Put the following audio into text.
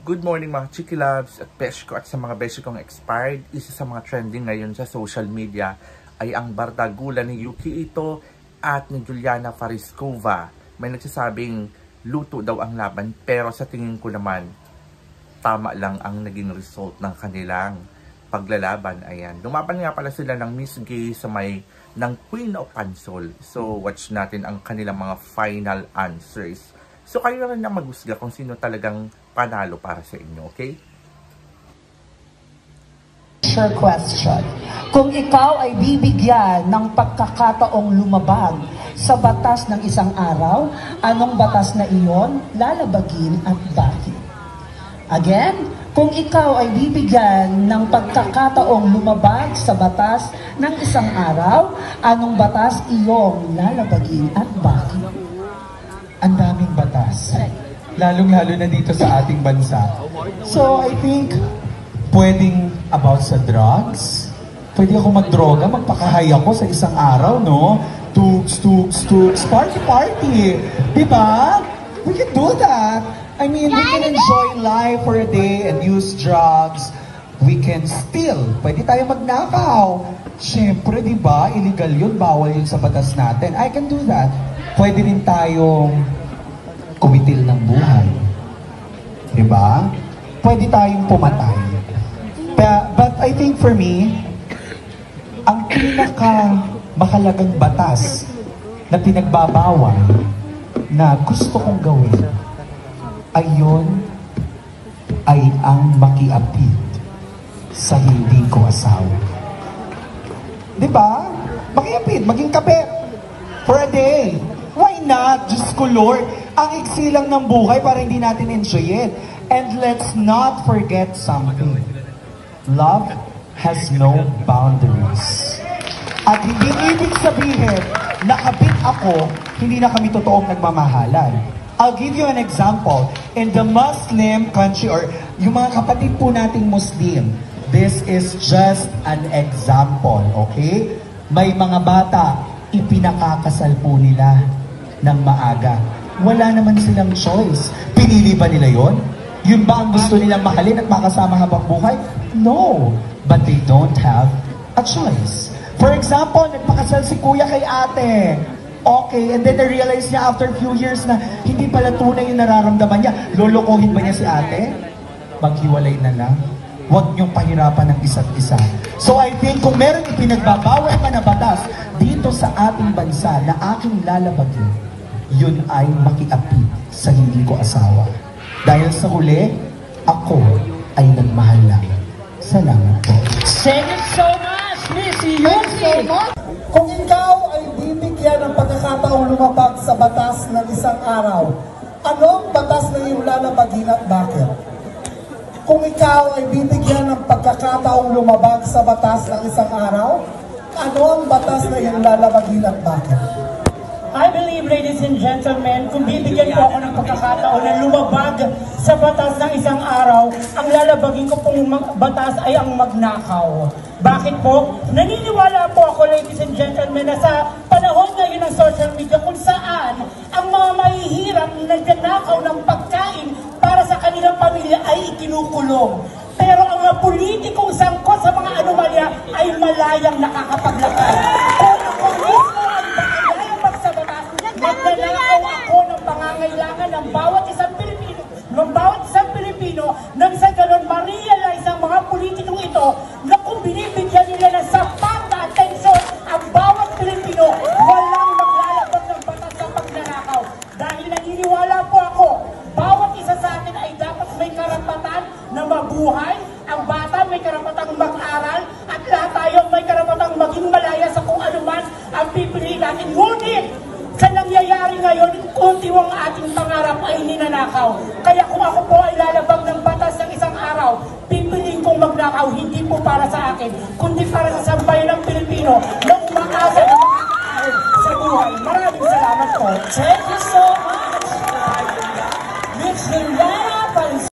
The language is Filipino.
Good morning mga Chiki Loves at Besh ko at sa mga Besh kong expired. Isa sa mga trending ngayon sa social media ay ang bardagulan ni Yuki Ito at ni Juliana Fariskova. May nagsasabing luto daw ang laban, pero sa tingin ko naman tama lang ang naging result ng kanilang paglalaban. Ayan, lumaban nga pala sila ng Miss Gay sa may ng Queen of Pansol. So watch natin ang kanilang mga final answers. So kayo na rin na maghusga kung sino talagang panalo para sa inyo, okay? Sure question. Kung ikaw ay bibigyan ng pagkakataong lumabag sa batas ng isang araw, anong batas na iyon lalabagin at bakit? Again, kung ikaw ay bibigyan ng pagkakataong lumabag sa batas ng isang araw, anong batas iyong lalabagin at bakit? Ang daming batas. Lalong-lalo na dito sa ating bansa. So, I think, pwedeng about sa drugs. Pwede ako magdroga, magpakahay ako sa isang araw, no? Tugs, party. Diba? We can do that. I mean, we can enjoy life for a day and use drugs. We can steal. Pwede tayo magnakaw. Siyempre, diba? Illegal yun. Bawal yun sa batas natin. I can do that. Pwede rin tayong kumitil ng buhay. Diba? Pwede tayong pumatay. But I think for me, ang pinakamahalagang batas na pinagbabawal na gusto kong gawin ay ang makiapid sa hindi ko asawa. Diba? Makiapid, maging kape for a day. Why not? Diyos ko Lord, ang iksi lang ng buhay para hindi natin enjoy it. And let's not forget something. Love has no boundaries. At hindi ibig sabihin, nakabit ako, hindi na kami totoong nagmamahalan. I'll give you an example. In the Muslim country, or yung mga kapatid po nating Muslim, this is just an example, okay? May mga bata, ipinakakasal po nila ng maaga. Wala naman silang choice. Pinili ba nila yon? Yun ba ang gusto nilang mahalin at makasama habang buhay? No. But they don't have a choice. For example, nagpakasal si kuya kay ate. Okay, and then na-realize niya after a few years na hindi pala tunay yung nararamdaman niya. Lolokohin ba niya si ate? Maghiwalay na lang. Huwag niyong pahirapan ng isa't isa. So I think kung meron ipinagbabawal pa na batas dito sa ating bansa na aking lalabagin, yun ay makiapid sa hindi ko asawa. Dahil sa huli, ako ay nagmahal lang. Salamat po. Thank you so much, Miss Yuki! Kung ikaw ay bibigyan ng pagkakataong lumabag sa batas ng isang araw, anong batas na iyong lalabagin at bakit? Kung ikaw ay bibigyan ng pagkakataong lumabag sa batas ng isang araw, ano ang batas na iyong lalabagin at bakit? I believe, ladies and gentlemen, kung bibigyan po ako ng pagkakataon na lumabag sa batas ng isang araw, ang lalabagin ko pong batas ay ang magnakaw. Bakit po? Naniniwala po ako, ladies and gentlemen, na sa panahon ngayon ng social media kung saan ang mga mahihirap na nagnakaw ng pagkain para sa kanilang pamilya ay ikinukulong. Pero ang mga politikong sangkot sa mga anomalya ay malayang nakakapaglakad. Kung ako mismo ay layabag sa batas, magnanakaw ako ng pangangailangan ng bawat isang Pilipino, nang sa ganon ma-realize ang mga politikong ito na kung binibigyan nila ng sapat na atensyon ang bawat Pilipino, walang maglalabag ng batas sa pagnanakaw. Dahil naniniwala po ako, bawat isa sa atin ay dapat may karapatan na mabuhay, ang bata may karapatang mag-aral, at lahat tayo may karapatang maging malaya sa kung ano man ang pipiliin natin. Ngunit, sa nangyayari ngayon, kuntiwang ating pangarap ay ninanakaw. Kaya kung ako po ay lalabag ng batas ng isang araw, pipiliin kong magnakaw, hindi po para sa akin, kundi para sa sambayan ng Pilipino na umaasa na makakaahon sa buhay. Maraming salamat po. Thank you so